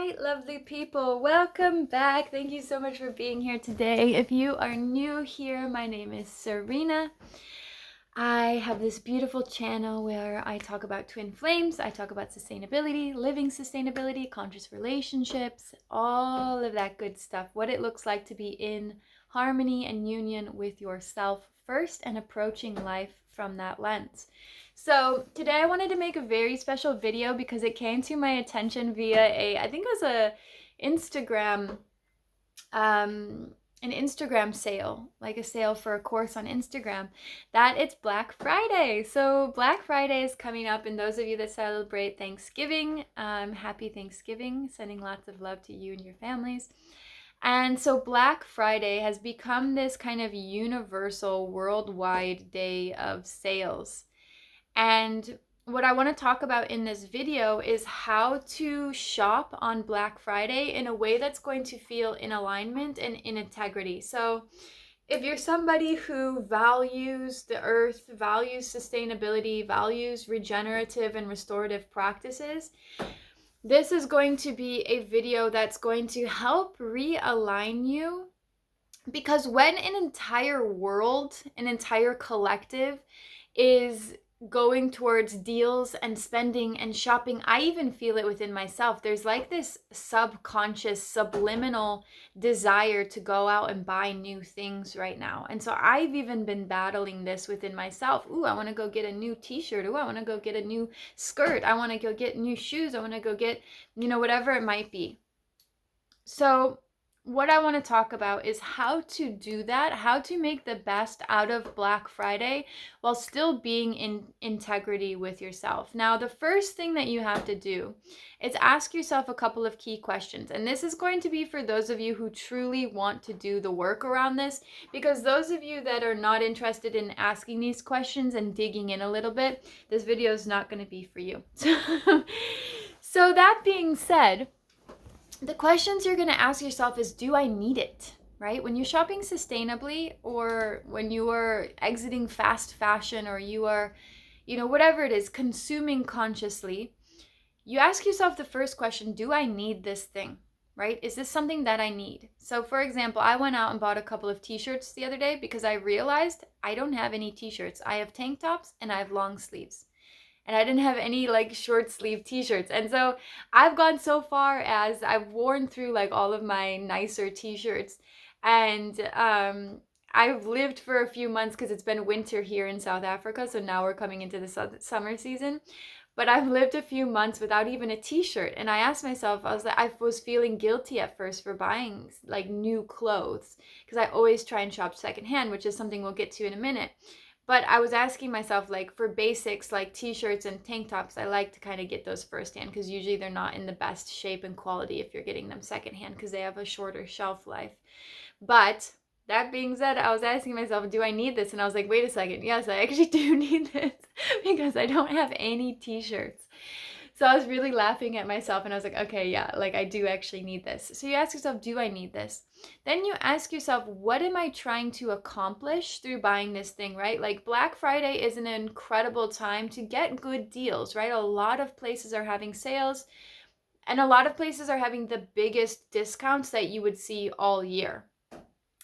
right, lovely people, welcome back. Thank you so much for being here today. If you are new here, my name is Serena. I have this beautiful channel where I talk about twin flames, I talk about sustainability, living sustainability, conscious relationships, all of that good stuff, what it looks like to be in harmony and union with yourself first and approaching life from that lens. So today I wanted to make a very special video because it came to my attention via I think it was Instagram, um, an Instagram sale, like a sale for a course on Instagram, that it's Black Friday. So Black Friday is coming up, and those of you that celebrate Thanksgiving, happy Thanksgiving, sending lots of love to you and your families. And so Black Friday has become this kind of universal worldwide day of sales. And what I want to talk about in this video is how to shop on Black Friday in a way that's going to feel in alignment and in integrity. So if you're somebody who values the earth, values sustainability, values regenerative and restorative practices, this is going to be a video that's going to help realign you, because when an entire world, an entire collective is going towards deals and spending and shopping, I even feel it within myself. There's like this subconscious, subliminal desire to go out and buy new things right now. And so I've even been battling this within myself. Ooh, I want to go get a new t-shirt. Ooh, I want to go get a new skirt. I want to go get new shoes. I want to go get, whatever it might be. So what I want to talk about is how to do that, how to make the best out of Black Friday while still being in integrity with yourself. Now, the first thing that you have to do is ask yourself a couple of key questions. And this is going to be for those of you who truly want to do the work around this, because those of you that are not interested in asking these questions and digging in a little bit, this video is not going to be for you. So that being said, the questions you're going to ask yourself is, do I need it? Right? When you're shopping sustainably, or when you are exiting fast fashion, or you are, whatever it is, consuming consciously, you ask yourself the first question, do I need this thing? Right? Is this something that I need? So for example, I went out and bought a couple of t-shirts the other day because I realized I don't have any t-shirts. I have tank tops and I have long sleeves. And I didn't have any like short sleeve t-shirts. And so I've gone so far as I've worn through like all of my nicer t-shirts. And I've lived for a few months because it's been winter here in South Africa. So now we're coming into the summer season. But I've lived a few months without even a t-shirt. And I asked myself, I was feeling guilty at first for buying like new clothes, because I always try and shop secondhand, which is something we'll get to in a minute. But I was asking myself, like, for basics like t-shirts and tank tops, I like to kind of get those firsthand, because usually they're not in the best shape and quality if you're getting them secondhand, because they have a shorter shelf life. But that being said, I was asking myself, do I need this? And I was like, wait a second. Yes, I actually do need this because I don't have any t-shirts. So I was really laughing at myself, and I was like, okay, yeah, like I do actually need this. So you ask yourself, do I need this? Then you ask yourself, what am I trying to accomplish through buying this thing, right? Like Black Friday is an incredible time to get good deals, right? A lot of places are having sales, and a lot of places are having the biggest discounts that you would see all year.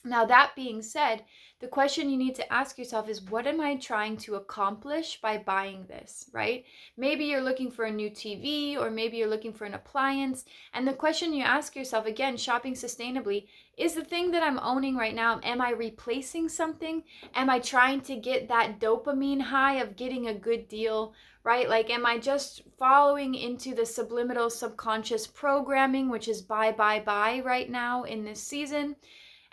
Now, that being said, the question you need to ask yourself is, what am I trying to accomplish by buying this, right? Maybe you're looking for a new TV, or maybe you're looking for an appliance. And the question you ask yourself, again, shopping sustainably, is the thing that I'm owning right now, am I replacing something? Am I trying to get that dopamine high of getting a good deal, right? Like, am I just following into the subliminal subconscious programming, which is buy right now in this season?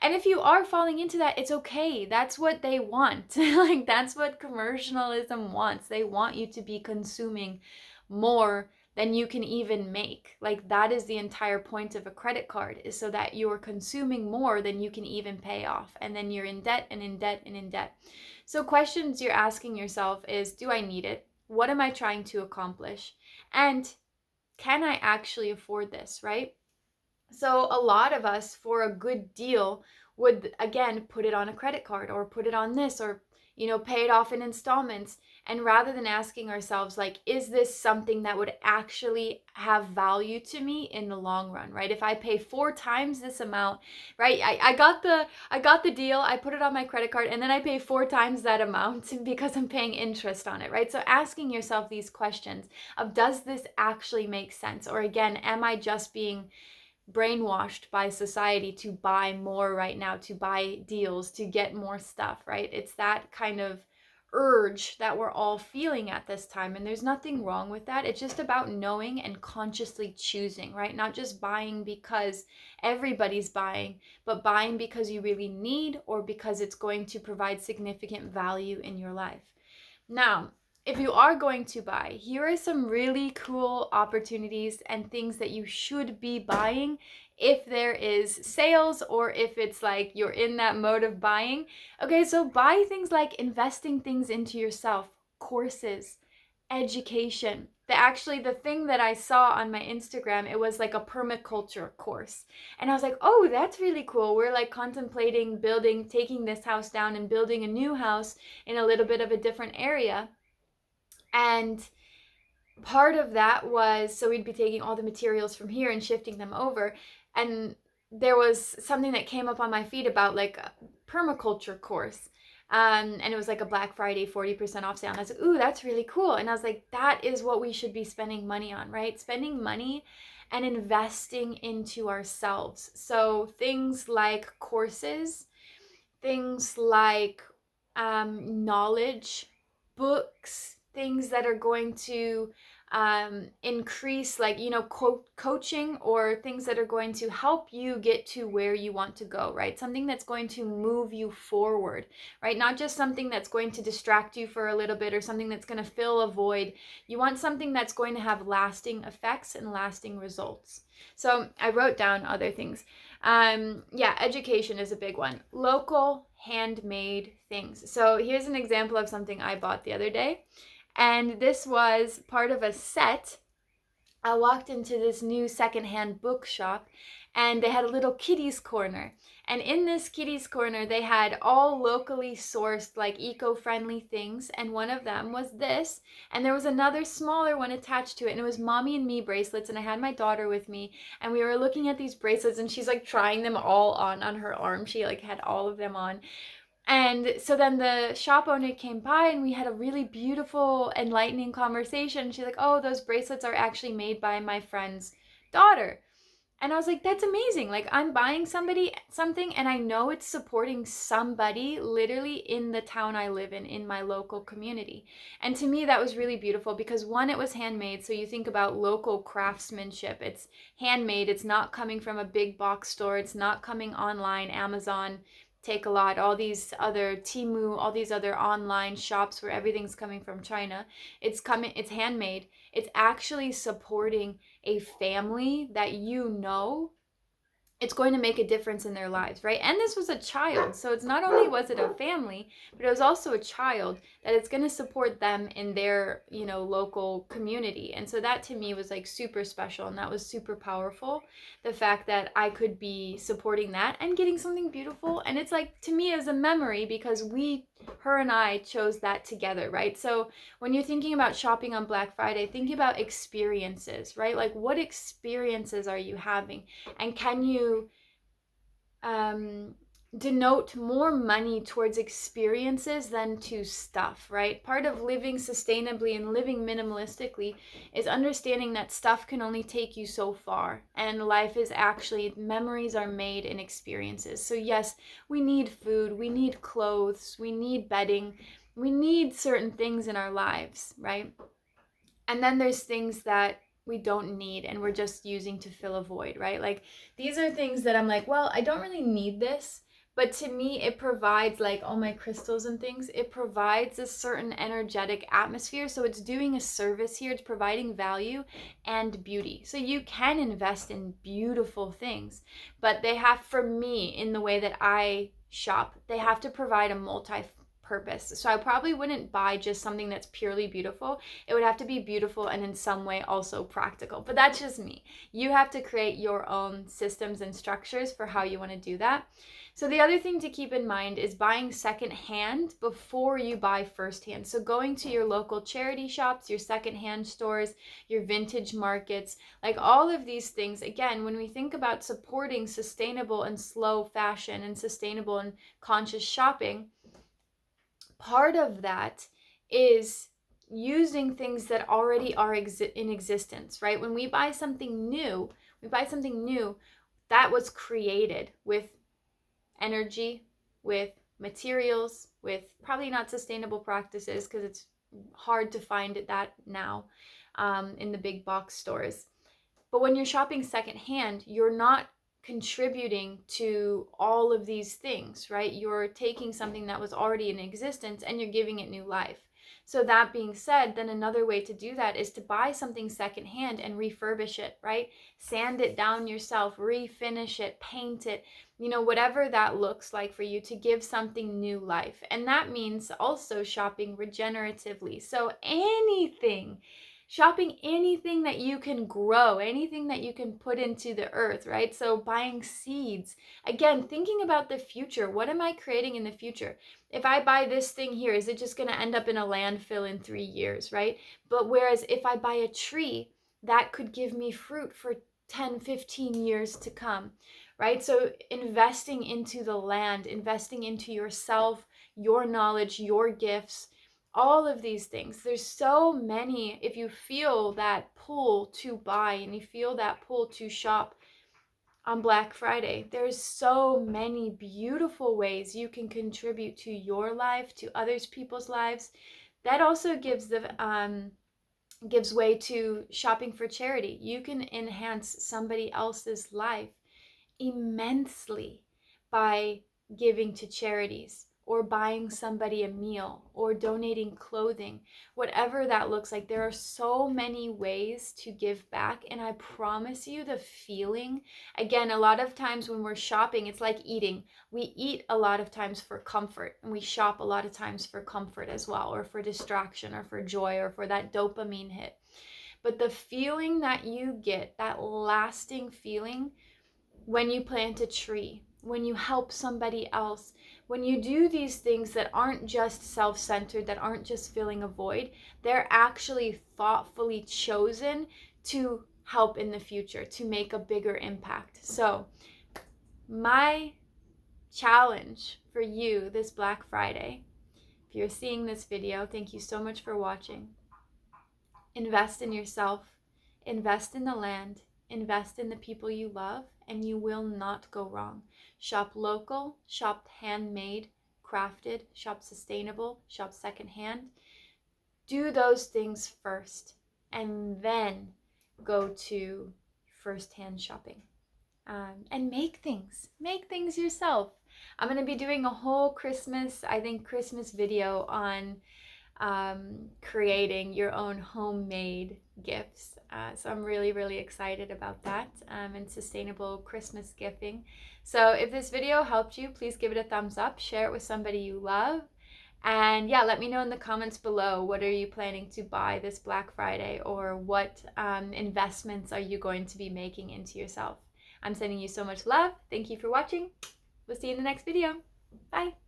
And if you are falling into that, it's okay. That's what they want. Like, that's what commercialism wants. They want you to be consuming more than you can even make. Like, that is the entire point of a credit card, is so that you're consuming more than you can even pay off. And then you're in debt and in debt and in debt. So questions you're asking yourself is, do I need it? What am I trying to accomplish? And can I actually afford this, right? So a lot of us, for a good deal, would again put it on a credit card, or put it on this, or pay it off in installments. And rather than asking ourselves, like, is this something that would actually have value to me in the long run, right? If I pay 4 times this amount, right? I got the deal, I put it on my credit card, and then I pay 4 times that amount because I'm paying interest on it, right? So asking yourself these questions of, does this actually make sense? Or again, am I just being brainwashed by society to buy more right now, to buy deals, to get more stuff, right? It's that kind of urge that we're all feeling at this time, and there's nothing wrong with that. It's just about knowing and consciously choosing, right? Not just buying because everybody's buying, but buying because you really need, or because it's going to provide significant value in your life. Now, if you are going to buy, here are some really cool opportunities and things that you should be buying if there is sales, or if it's like you're in that mode of buying. Okay, so buy things like investing things into yourself, courses, education. The thing that I saw on my Instagram, it was like a permaculture course. And I was like, oh, that's really cool. We're like contemplating taking this house down and building a new house in a little bit of a different area. And part of that was, so we'd be taking all the materials from here and shifting them over. And there was something that came up on my feed about like a permaculture course. And it was like a Black Friday 40% off sale. And I was like, ooh, that's really cool. And I was like, that is what we should be spending money on, right? Spending money and investing into ourselves. So things like courses, things like knowledge, books, things that are going to increase, like, coaching, or things that are going to help you get to where you want to go, right? Something that's going to move you forward, right? Not just something that's going to distract you for a little bit, or something that's going to fill a void. You want something that's going to have lasting effects and lasting results. So I wrote down other things. Education is a big one. Local handmade things. So here's an example of something I bought the other day. And this was part of a set. I walked into this new secondhand bookshop, and they had a little kiddies corner. And in this kiddies corner, they had all locally sourced, like, eco-friendly things. And one of them was this. And there was another smaller one attached to it. And it was Mommy and Me bracelets. And I had my daughter with me. And we were looking at these bracelets, and she's like trying them all on her arm. She like had all of them on. And so then the shop owner came by, and we had a really beautiful, enlightening conversation. She's like, oh, those bracelets are actually made by my friend's daughter. And I was like, that's amazing. Like, I'm buying something, and I know it's supporting somebody literally in the town I live in my local community. And to me, that was really beautiful because, one, it was handmade. So you think about local craftsmanship. It's handmade. It's not coming from a big box store. It's not coming online, Amazon, Take-A-Lot, all these other Temu, all these other online shops where everything's coming from China. It's handmade. It's actually supporting a family that it's going to make a difference in their lives, right? And this was a child. So it's not only was it a family, but it was also a child that it's going to support them in their, local community. And so that to me was like super special, and that was super powerful. The fact that I could be supporting that and getting something beautiful. And it's like, to me, as a memory, because her and I chose that together, right? So when you're thinking about shopping on Black Friday, think about experiences, right? Like, what experiences are you having? And can you denote more money towards experiences than to stuff, right? Part of living sustainably and living minimalistically is understanding that stuff can only take you so far, and life is actually, memories are made in experiences. So yes, we need food, we need clothes, we need bedding, we need certain things in our lives, right? And then there's things that we don't need and we're just using to fill a void, right? Like, these are things that I'm like, well, I don't really need this, but to me it provides, like all my crystals and things, it provides a certain energetic atmosphere. So it's doing a service here. It's providing value and beauty. So you can invest in beautiful things, but they have, for me, in the way that I shop, they have to provide a purpose. So I probably wouldn't buy just something that's purely beautiful. It would have to be beautiful and in some way also practical. But that's just me. You have to create your own systems and structures for how you want to do that. So the other thing to keep in mind is buying secondhand before you buy firsthand. So going to your local charity shops, your secondhand stores, your vintage markets, like all of these things. Again, when we think about supporting sustainable and slow fashion and sustainable and conscious shopping, part of that is using things that already are in existence, right? When we buy something new, that was created with energy, with materials, with probably not sustainable practices, because it's hard to find that now in the big box stores. But when you're shopping secondhand, you're not contributing to all of these things, right? You're taking something that was already in existence and you're giving it new life. So that being said, then another way to do that is to buy something secondhand and refurbish it, right? Sand it down yourself, refinish it, paint it, whatever that looks like for you, to give something new life. And that means also shopping regeneratively. So shopping anything that you can grow, anything that you can put into the earth, right? So buying seeds. Again, thinking about the future. What am I creating in the future? If I buy this thing here, is it just going to end up in a landfill in 3 years, right? But whereas if I buy a tree, that could give me fruit for 10, 15 years to come, right? So investing into the land, investing into yourself, your knowledge, your gifts, all of these things. There's so many. If you feel that pull to buy and you feel that pull to shop on Black Friday, there's so many beautiful ways you can contribute to your life, to others people's lives. That also gives way to shopping for charity. You can enhance somebody else's life immensely by giving to charities, or buying somebody a meal, or donating clothing, whatever that looks like. There are so many ways to give back, and I promise you the feeling, again, a lot of times when we're shopping, it's like eating. We eat a lot of times for comfort, and we shop a lot of times for comfort as well, or for distraction, or for joy, or for that dopamine hit. But the feeling that you get, that lasting feeling, when you plant a tree, when you help somebody else, when you do these things that aren't just self-centered, that aren't just filling a void, they're actually thoughtfully chosen to help in the future, to make a bigger impact. So my challenge for you this Black Friday, if you're seeing this video, thank you so much for watching. Invest in yourself, invest in the land, invest in the people you love, and you will not go wrong. Shop local, shop handmade, crafted, shop sustainable, shop secondhand. Do those things first, and then go to firsthand shopping. And make things yourself. I'm going to be doing a whole Christmas video on creating your own homemade gifts. So I'm really, really excited about that, and sustainable Christmas gifting. So if this video helped you, please give it a thumbs up, share it with somebody you love. And yeah, let me know in the comments below, what are you planning to buy this Black Friday, or what investments are you going to be making into yourself? I'm sending you so much love. Thank you for watching. We'll see you in the next video. Bye.